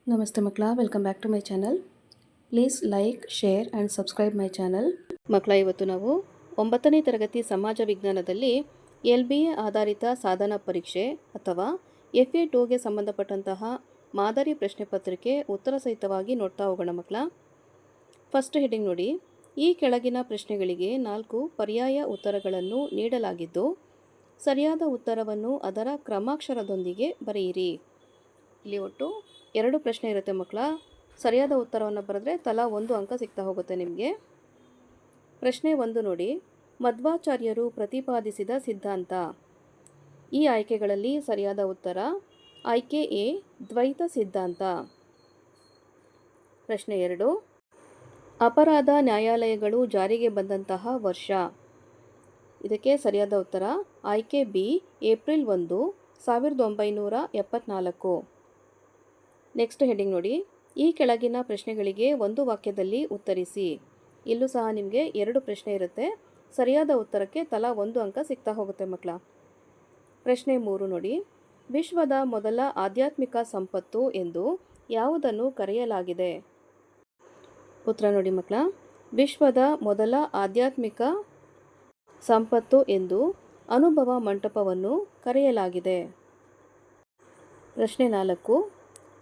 ನಮಸ್ತೆ ಮಕ್ಕಳ, welcome back to my channel. Please like, share and subscribe my channel. ಮಕ್ಕಳ, ಇವತ್ತು ನಾವು 9ನೇ ತರಗತಿ ಸಮಾಜ ವಿಜ್ಞಾನದಲ್ಲಿ LBA ಆಧಾರಿತ ಸಾಧನ ಪರೀಕ್ಷೆ ಅಥವಾ FA2ಗೆ ಸಂಬಂಧಪಟ್ಟಂತಹ ಮಾದರಿ ಪ್ರಶ್ನೆ ಪತ್ರಿಕೆ ಉತ್ತರ ಸಹಿತವಾಗಿ ನೋಡ್ತಾ ಹೋಗೋಣ ಮಕ್ಕಳ. ಫಸ್ಟ್ ಹೆಡಿಂಗ್ ನೋಡಿ. ಈ ಕೆಳಗಿನ ಪ್ರಶ್ನೆಗಳಿಗೆ 4 ಪರ್ಯಾಯ ಉತ್ತರಗಳನ್ನು ನೀಡಲಾಗಿದ್ದು ಸರಿಯಾದ ಉತ್ತರವನ್ನು ಅದರ ಕ್ರಮಾಕ್ಷರದೊಂದಿಗೆ ಬರೆಯಿರಿ. ಇಲ್ಲಿ ಒಟ್ಟು 2 ಪ್ರಶ್ನೆ ಇರುತ್ತೆ ಮಕ್ಕಳ. ಸರಿಯಾದ ಉತ್ತರವನ್ನು ಬರೆದ್ರೆ ತಲಾ 1 ಅಂಕ ಸಿಗ್ತಾ ಹೋಗುತ್ತೆ ನಿಮಗೆ. ಪ್ರಶ್ನೆ 1 ನೋಡಿ. ಮಧ್ವಾಚಾರ್ಯರು ಪ್ರತಿಪಾದಿಸಿದ ಸಿದ್ಧಾಂತ. ಈ ಆಯ್ಕೆಗಳಲ್ಲಿ ಸರಿಯಾದ ಉತ್ತರ ಆಯ್ಕೆ ಎ, ದ್ವೈತ ಸಿದ್ಧಾಂತ. ಪ್ರಶ್ನೆ 2. ಅಪರಾಧ ನ್ಯಾಯಾಲಯಗಳು ಜಾರಿಗೆ ಬಂದಂತಹ ವರ್ಷ. ಇದಕ್ಕೆ ಸರಿಯಾದ ಉತ್ತರ ಆಯ್ಕೆ ಬಿ, ಏಪ್ರಿಲ್ 1, 1974. ನೆಕ್ಸ್ಟ್ ಹೆಡಿಂಗ್ ನೋಡಿ. ಈ ಕೆಳಗಿನ ಪ್ರಶ್ನೆಗಳಿಗೆ ಒಂದು ವಾಕ್ಯದಲ್ಲಿ ಉತ್ತರಿಸಿ. ಇಲ್ಲೂ ಸಹ ನಿಮಗೆ 2 ಪ್ರಶ್ನೆ ಇರುತ್ತೆ. ಸರಿಯಾದ ಉತ್ತರಕ್ಕೆ ತಲಾ 1 ಅಂಕ ಸಿಗ್ತಾ ಹೋಗುತ್ತೆ ಮಕ್ಕಳ. ಪ್ರಶ್ನೆ 3 ನೋಡಿ. ವಿಶ್ವದ ಮೊದಲ ಆಧ್ಯಾತ್ಮಿಕ ಸಂಪತ್ತು ಎಂದು ಯಾವುದನ್ನು ಕರೆಯಲಾಗಿದೆ? ಉತ್ತರ ನೋಡಿ ಮಕ್ಕಳ. ವಿಶ್ವದ ಮೊದಲ ಆಧ್ಯಾತ್ಮಿಕ ಸಂಪತ್ತು ಎಂದು ಅನುಭವ ಮಂಟಪವನ್ನು ಕರೆಯಲಾಗಿದೆ. ಪ್ರಶ್ನೆ 4.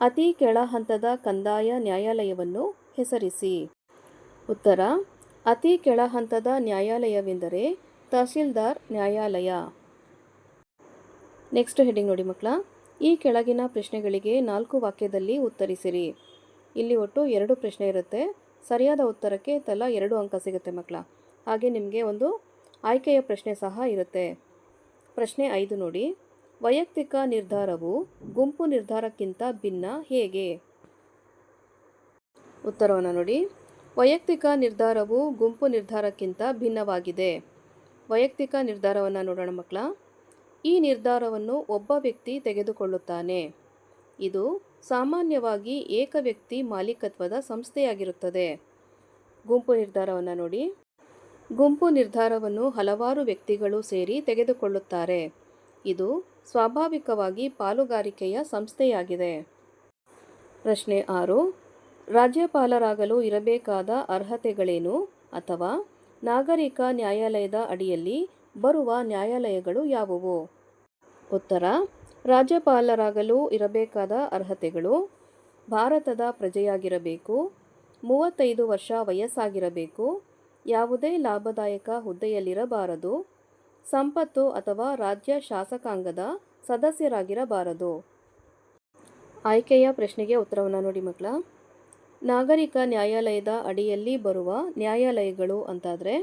ಅತಿ ಕೆಳ ಹಂತದ ಕಂದಾಯ ನ್ಯಾಯಾಲಯವನ್ನು ಹೆಸರಿಸಿ. ಉತ್ತರ ಅತಿ ಕೆಳ ಹಂತದ ನ್ಯಾಯಾಲಯವೆಂದರೆ ತಹಸೀಲ್ದಾರ್ ನ್ಯಾಯಾಲಯ. ನೆಕ್ಸ್ಟ್ ಹೆಡಿಂಗ್ ನೋಡಿ ಮಕ್ಕಳ. ಈ ಕೆಳಗಿನ ಪ್ರಶ್ನೆಗಳಿಗೆ 4 ವಾಕ್ಯದಲ್ಲಿ ಉತ್ತರಿಸಿರಿ. ಇಲ್ಲಿ ಒಟ್ಟು 2 ಪ್ರಶ್ನೆ ಇರುತ್ತೆ. ಸರಿಯಾದ ಉತ್ತರಕ್ಕೆ ತಲಾ 2 ಅಂಕ ಸಿಗುತ್ತೆ ಮಕ್ಕಳ. ಹಾಗೆ ನಿಮಗೆ ಒಂದು ಆಯ್ಕೆಯ ಪ್ರಶ್ನೆ ಸಹ ಇರುತ್ತೆ. ಪ್ರಶ್ನೆ 5 ನೋಡಿ. ವೈಯಕ್ತಿಕ ನಿರ್ಧಾರವು ಗುಂಪು ನಿರ್ಧಾರಕ್ಕಿಂತ ಭಿನ್ನ ಹೇಗೆ? ಉತ್ತರವನ್ನು ನೋಡಿ. ವೈಯಕ್ತಿಕ ನಿರ್ಧಾರವು ಗುಂಪು ನಿರ್ಧಾರಕ್ಕಿಂತ ಭಿನ್ನವಾಗಿದೆ. ವೈಯಕ್ತಿಕ ನಿರ್ಧಾರವನ್ನು ನೋಡೋಣ ಮಕ್ಕಳ. ಈ ನಿರ್ಧಾರವನ್ನು ಒಬ್ಬ ವ್ಯಕ್ತಿ ತೆಗೆದುಕೊಳ್ಳುತ್ತಾನೆ. ಇದು ಸಾಮಾನ್ಯವಾಗಿ ಏಕ ವ್ಯಕ್ತಿ ಮಾಲೀಕತ್ವದ ಸಂಸ್ಥೆಯಾಗಿರುತ್ತದೆ. ಗುಂಪು ನಿರ್ಧಾರವನ್ನು ನೋಡಿ. ಗುಂಪು ನಿರ್ಧಾರವನ್ನು ಹಲವಾರು ವ್ಯಕ್ತಿಗಳು ಸೇರಿ ತೆಗೆದುಕೊಳ್ಳುತ್ತಾರೆ. ಇದು ಸ್ವಾಭಾವಿಕವಾಗಿ ಪಾಲುಗಾರಿಕೆಯ ಸಂಸ್ಥೆಯಾಗಿದೆ. ಪ್ರಶ್ನೆ 6. ರಾಜ್ಯಪಾಲರಾಗಲು ಇರಬೇಕಾದ ಅರ್ಹತೆಗಳೇನು ಅಥವಾ ನಾಗರಿಕ ನ್ಯಾಯಾಲಯದ ಅಡಿಯಲ್ಲಿ ಬರುವ ನ್ಯಾಯಾಲಯಗಳು ಯಾವುವು? ಉತ್ತರ ರಾಜ್ಯಪಾಲರಾಗಲು ಇರಬೇಕಾದ ಅರ್ಹತೆಗಳು: ಭಾರತದ ಪ್ರಜೆಯಾಗಿರಬೇಕು, 35 ವರ್ಷ ವಯಸ್ಸಾಗಿರಬೇಕು, ಯಾವುದೇ ಲಾಭದಾಯಕ ಹುದ್ದೆಯಲ್ಲಿರಬಾರದು, ಸಂಪತ್ತು ಅಥವಾ ರಾಜ್ಯ ಶಾಸಕಾಂಗದ ಸದಸ್ಯರಾಗಿರಬಾರದು. ಆಯ್ಕೆಯ ಪ್ರಶ್ನೆಗೆ ಉತ್ತರವನ್ನು ನೋಡಿ ಮಕ್ಕಳ. ನಾಗರಿಕ ನ್ಯಾಯಾಲಯದ ಅಡಿಯಲ್ಲಿ ಬರುವ ನ್ಯಾಯಾಲಯಗಳು ಅಂತಾದರೆ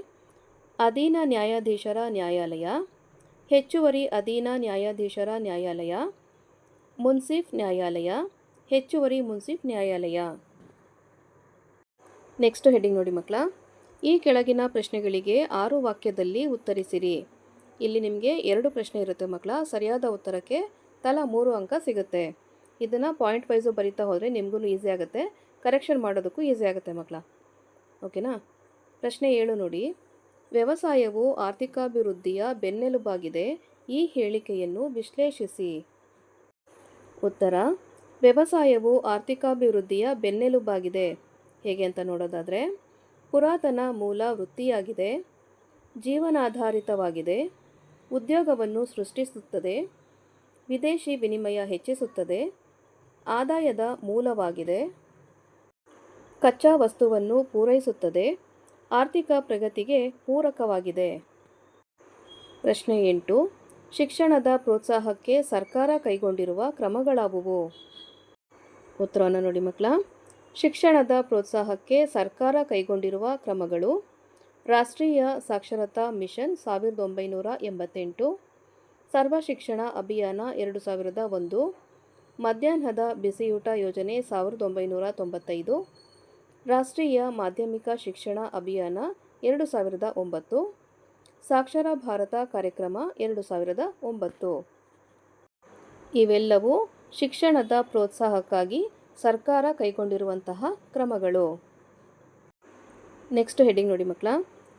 ಅಧೀನ ನ್ಯಾಯಾಧೀಶರ ನ್ಯಾಯಾಲಯ, ಹೆಚ್ಚುವರಿ ಅಧೀನ ನ್ಯಾಯಾಧೀಶರ ನ್ಯಾಯಾಲಯ, ಮುನ್ಸಿಫ್ ನ್ಯಾಯಾಲಯ, ಹೆಚ್ಚುವರಿ ಮುನ್ಸಿಫ್ ನ್ಯಾಯಾಲಯ. ನೆಕ್ಸ್ಟ್ ಹೆಡಿಂಗ್ ನೋಡಿ ಮಕ್ಕಳ. ಈ ಕೆಳಗಿನ ಪ್ರಶ್ನೆಗಳಿಗೆ 6 ವಾಕ್ಯದಲ್ಲಿ ಉತ್ತರಿಸಿರಿ. ಇಲ್ಲಿ ನಿಮಗೆ 2 ಪ್ರಶ್ನೆ ಇರುತ್ತೆ ಮಕ್ಕಳ. ಸರಿಯಾದ ಉತ್ತರಕ್ಕೆ ತಲಾ 3 ಅಂಕ ಸಿಗುತ್ತೆ. ಇದನ್ನು ಪಾಯಿಂಟ್ ವೈಸು ಬರಿತಾ ಹೋದರೆ ನಿಮಗೂ ಈಸಿ ಆಗುತ್ತೆ, ಕರೆಕ್ಷನ್ ಮಾಡೋದಕ್ಕೂ ಈಸಿ ಆಗುತ್ತೆ ಮಕ್ಕಳ. ಓಕೆನಾ? ಪ್ರಶ್ನೆ 7 ನೋಡಿ. ವ್ಯವಸಾಯವು ಆರ್ಥಿಕಾಭಿವೃದ್ಧಿಯ ಬೆನ್ನೆಲುಬಾಗಿದೆ. ಈ ಹೇಳಿಕೆಯನ್ನು ವಿಶ್ಲೇಷಿಸಿ. ಉತ್ತರ ವ್ಯವಸಾಯವು ಆರ್ಥಿಕಾಭಿವೃದ್ಧಿಯ ಬೆನ್ನೆಲುಬಾಗಿದೆ. ಹೇಗೆ ಅಂತ ನೋಡೋದಾದರೆ ಪುರಾತನ ಮೂಲ ವೃತ್ತಿಯಾಗಿದೆ, ಜೀವನಾಧಾರಿತವಾಗಿದೆ, ಉದ್ಯೋಗವನ್ನು ಸೃಷ್ಟಿಸುತ್ತದೆ, ವಿದೇಶಿ ವಿನಿಮಯ ಹೆಚ್ಚಿಸುತ್ತದೆ, ಆದಾಯದ ಮೂಲವಾಗಿದೆ, ಕಚ್ಚಾ ವಸ್ತುವನ್ನು ಪೂರೈಸುತ್ತದೆ, ಆರ್ಥಿಕ ಪ್ರಗತಿಗೆ ಪೂರಕವಾಗಿದೆ. ಪ್ರಶ್ನೆ 8. ಶಿಕ್ಷಣದ ಪ್ರೋತ್ಸಾಹಕ್ಕೆ ಸರ್ಕಾರ ಕೈಗೊಂಡಿರುವ ಕ್ರಮಗಳಾವುವು? ಉತ್ತರವನ್ನು ನೋಡಿ ಮಕ್ಕಳ. ಶಿಕ್ಷಣದ ಪ್ರೋತ್ಸಾಹಕ್ಕೆ ಸರ್ಕಾರ ಕೈಗೊಂಡಿರುವ ಕ್ರಮಗಳು: ರಾಷ್ಟ್ರೀಯ ಸಾಕ್ಷರತಾ ಮಿಷನ್ 1988, ಸರ್ವ ಶಿಕ್ಷಣ ಅಭಿಯಾನ 2001, ಮಧ್ಯಾಹ್ನದ ಬಿಸಿಯೂಟ ಯೋಜನೆ 1995, ರಾಷ್ಟ್ರೀಯ ಮಾಧ್ಯಮಿಕ ಶಿಕ್ಷಣ ಅಭಿಯಾನ 2009, ಸಾಕ್ಷರ ಭಾರತ ಕಾರ್ಯಕ್ರಮ 2009. ಇವೆಲ್ಲವೂ ಶಿಕ್ಷಣದ ಪ್ರೋತ್ಸಾಹಕ್ಕಾಗಿ ಸರ್ಕಾರ ಕೈಗೊಂಡಿರುವಂತಹ ಕ್ರಮಗಳು. ನೆಕ್ಸ್ಟ್ ಹೆಡಿಂಗ್ ನೋಡಿ ಮಕ್ಕಳ.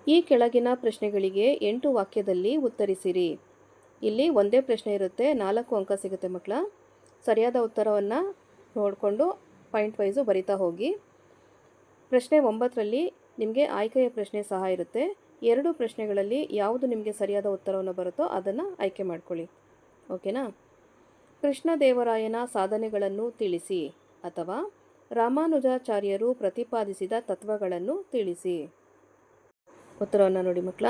ಈ ಕೆಳಗಿನ ಪ್ರಶ್ನೆಗಳಿಗೆ 8 ವಾಕ್ಯದಲ್ಲಿ ಉತ್ತರಿಸಿರಿ. ಇಲ್ಲಿ ಒಂದೇ ಪ್ರಶ್ನೆ ಇರುತ್ತೆ, 4 ಅಂಕ ಸಿಗುತ್ತೆ ಮಕ್ಕಳ. ಸರಿಯಾದ ಉತ್ತರವನ್ನು ನೋಡಿಕೊಂಡು ಪಾಯಿಂಟ್ ವೈಸು ಬರಿತಾ ಹೋಗಿ. ಪ್ರಶ್ನೆ 9ರಲ್ಲಿ ನಿಮಗೆ ಆಯ್ಕೆಯ ಪ್ರಶ್ನೆ ಸಹ ಇರುತ್ತೆ. 2 ಪ್ರಶ್ನೆಗಳಲ್ಲಿ ಯಾವುದು ನಿಮಗೆ ಸರಿಯಾದ ಉತ್ತರವನ್ನು ಬರುತ್ತೋ ಅದನ್ನು ಆಯ್ಕೆ ಮಾಡ್ಕೊಳ್ಳಿ. ಓಕೆನಾ? ಕೃಷ್ಣದೇವರಾಯನ ಸಾಧನೆಗಳನ್ನು ತಿಳಿಸಿ ಅಥವಾ ರಾಮಾನುಜಾಚಾರ್ಯರು ಪ್ರತಿಪಾದಿಸಿದ ತತ್ವಗಳನ್ನು ತಿಳಿಸಿ. ಉತ್ತರವನ್ನು ನೋಡಿ ಮಕ್ಕಳ.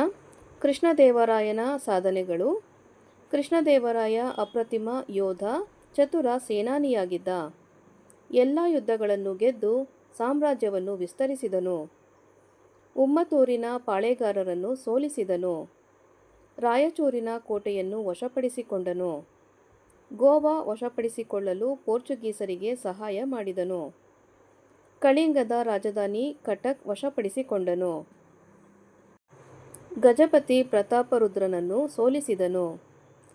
ಕೃಷ್ಣದೇವರಾಯನ ಸಾಧನೆಗಳು: ಕೃಷ್ಣದೇವರಾಯ ಅಪ್ರತಿಮ ಯೋಧ, ಚತುರ ಸೇನಾನಿಯಾಗಿದ್ದ. ಎಲ್ಲ ಯುದ್ಧಗಳನ್ನು ಗೆದ್ದು ಸಾಮ್ರಾಜ್ಯವನ್ನು ವಿಸ್ತರಿಸಿದನು. ಉಮ್ಮತ್ತೂರಿನ ಪಾಳೆಗಾರರನ್ನು ಸೋಲಿಸಿದನು. ರಾಯಚೂರಿನ ಕೋಟೆಯನ್ನು ವಶಪಡಿಸಿಕೊಂಡನು. ಗೋವಾ ವಶಪಡಿಸಿಕೊಳ್ಳಲು ಪೋರ್ಚುಗೀಸರಿಗೆ ಸಹಾಯ ಮಾಡಿದನು. ಕಳಿಂಗದ ರಾಜಧಾನಿ ಕಟಕ್ ವಶಪಡಿಸಿಕೊಂಡನು. ಗಜಪತಿ ಪ್ರತಾಪರುದ್ರನನ್ನು ಸೋಲಿಸಿದನು.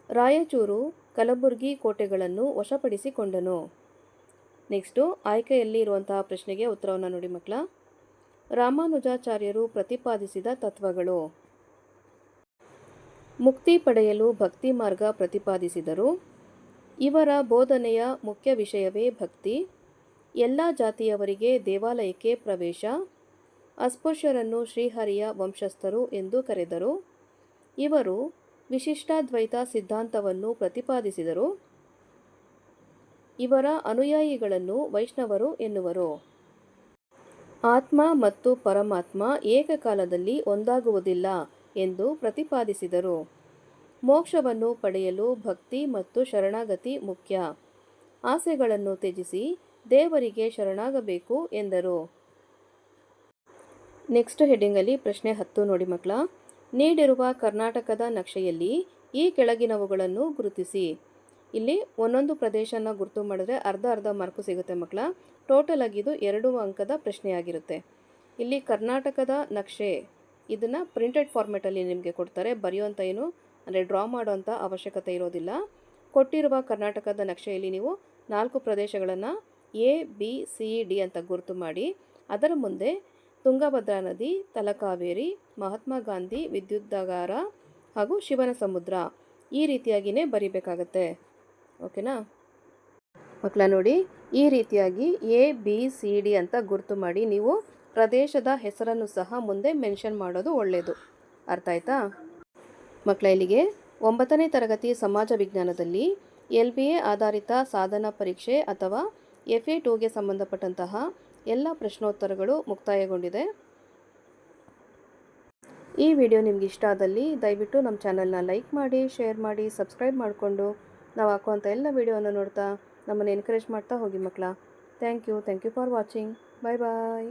ರಾಯಚೂರು, ಕಲಬುರ್ಗಿ ಕೋಟೆಗಳನ್ನು ವಶಪಡಿಸಿಕೊಂಡನು. ನೆಕ್ಸ್ಟು ಆಯ್ಕೆಯಲ್ಲಿ ಇರುವಂತಹ ಪ್ರಶ್ನೆಗೆ ಉತ್ತರವನ್ನು ನೋಡಿ ಮಕ್ಕಳ. ರಾಮಾನುಜಾಚಾರ್ಯರು ಪ್ರತಿಪಾದಿಸಿದ ತತ್ವಗಳು: ಮುಕ್ತಿ ಪಡೆಯಲು ಭಕ್ತಿ ಮಾರ್ಗ ಪ್ರತಿಪಾದಿಸಿದರು. ಇವರ ಬೋಧನೆಯ ಮುಖ್ಯ ವಿಷಯವೇ ಭಕ್ತಿ. ಎಲ್ಲ ಜಾತಿಯವರಿಗೆ ದೇವಾಲಯಕ್ಕೆ ಪ್ರವೇಶ. ಅಸ್ಪೃಶ್ಯರನ್ನು ಶ್ರೀಹರಿಯ ವಂಶಸ್ಥರು ಎಂದು ಕರೆದರು. ಇವರು ವಿಶಿಷ್ಟಾದ್ವೈತ ಸಿದ್ಧಾಂತವನ್ನು ಪ್ರತಿಪಾದಿಸಿದರು. ಇವರ ಅನುಯಾಯಿಗಳನ್ನು ವೈಷ್ಣವರು ಎನ್ನುವರು. ಆತ್ಮ ಮತ್ತು ಪರಮಾತ್ಮ ಏಕಕಾಲದಲ್ಲಿ ಒಂದಾಗುವುದಿಲ್ಲ ಎಂದು ಪ್ರತಿಪಾದಿಸಿದರು. ಮೋಕ್ಷವನ್ನು ಪಡೆಯಲು ಭಕ್ತಿ ಮತ್ತು ಶರಣಾಗತಿ ಮುಖ್ಯ. ಆಸೆಗಳನ್ನು ತ್ಯಜಿಸಿ ದೇವರಿಗೆ ಶರಣಾಗಬೇಕು ಎಂದರು. ನೆಕ್ಸ್ಟ್ ಹೆಡ್ಡಿಂಗಲ್ಲಿ ಪ್ರಶ್ನೆ 10 ನೋಡಿ ಮಕ್ಕಳ. ನೀಡಿರುವ ಕರ್ನಾಟಕದ ನಕ್ಷೆಯಲ್ಲಿ ಈ ಕೆಳಗಿನವುಗಳನ್ನು ಗುರುತಿಸಿ. ಇಲ್ಲಿ ಒಂದೊಂದು ಪ್ರದೇಶನ ಗುರುತು ಮಾಡಿದ್ರೆ ಅರ್ಧ ಮಾರ್ಕು ಸಿಗುತ್ತೆ ಮಕ್ಕಳ. ಟೋಟಲ್ ಆಗಿ ಇದು 2 ಅಂಕದ ಪ್ರಶ್ನೆಯಾಗಿರುತ್ತೆ. ಇಲ್ಲಿ ಕರ್ನಾಟಕದ ನಕ್ಷೆ ಇದನ್ನು ಪ್ರಿಂಟೆಡ್ ಫಾರ್ಮೆಟಲ್ಲಿ ನಿಮಗೆ ಕೊಡ್ತಾರೆ. ಬರೆಯುವಂಥ ಏನು ಅಂದರೆ ಡ್ರಾ ಮಾಡೋವಂಥ ಅವಶ್ಯಕತೆ ಇರೋದಿಲ್ಲ. ಕೊಟ್ಟಿರುವ ಕರ್ನಾಟಕದ ನಕ್ಷೆಯಲ್ಲಿ ನೀವು 4 ಪ್ರದೇಶಗಳನ್ನು ABCD ಅಂತ ಗುರುತು ಮಾಡಿ ಅದರ ಮುಂದೆ ತುಂಗಭದ್ರಾ ನದಿ, ತಲಕಾವೇರಿ, ಮಹಾತ್ಮ ಗಾಂಧಿ ವಿದ್ಯುದಾಗಾರ ಹಾಗೂ ಶಿವನ ಸಮುದ್ರ ಈ ರೀತಿಯಾಗಿಯೇ ಬರಿಬೇಕಾಗತ್ತೆ. ಓಕೆನಾ ಮಕ್ಕಳ? ನೋಡಿ, ಈ ರೀತಿಯಾಗಿ ABCD ಅಂತ ಗುರುತು ಮಾಡಿ ನೀವು ಪ್ರದೇಶದ ಹೆಸರನ್ನು ಸಹ ಮುಂದೆ ಮೆನ್ಷನ್ ಮಾಡೋದು ಒಳ್ಳೆಯದು. ಅರ್ಥ ಆಯ್ತಾ ಮಕ್ಕಳ? ಇಲ್ಲಿಗೆ 9ನೇ ತರಗತಿ ಸಮಾಜ ವಿಜ್ಞಾನದಲ್ಲಿ LBA ಆಧಾರಿತ ಸಾಧನ ಪರೀಕ್ಷೆ ಅಥವಾ FA2ಗೆ ಸಂಬಂಧಪಟ್ಟಂತಹ ಎಲ್ಲ ಪ್ರಶ್ನೋತ್ತರಗಳು ಮುಕ್ತಾಯಗೊಂಡಿದೆ. ಈ ವಿಡಿಯೋ ನಿಮ್ಗೆ ಇಷ್ಟ ಆದಲ್ಲಿ ದಯವಿಟ್ಟು ನಮ್ಮ ಚಾನಲ್ನ ಲೈಕ್ ಮಾಡಿ, ಶೇರ್ ಮಾಡಿ, ಸಬ್ಸ್ಕ್ರೈಬ್ ಮಾಡಿಕೊಂಡು ನಾವು ಹಾಕುವಂಥ ಎಲ್ಲ ವಿಡಿಯೋವನ್ನು ನೋಡ್ತಾ ನಮ್ಮನ್ನು ಎನ್ಕರೇಜ್ ಮಾಡ್ತಾ ಹೋಗಿ ಮಕ್ಕಳ. Thank you for watching. Bye bye.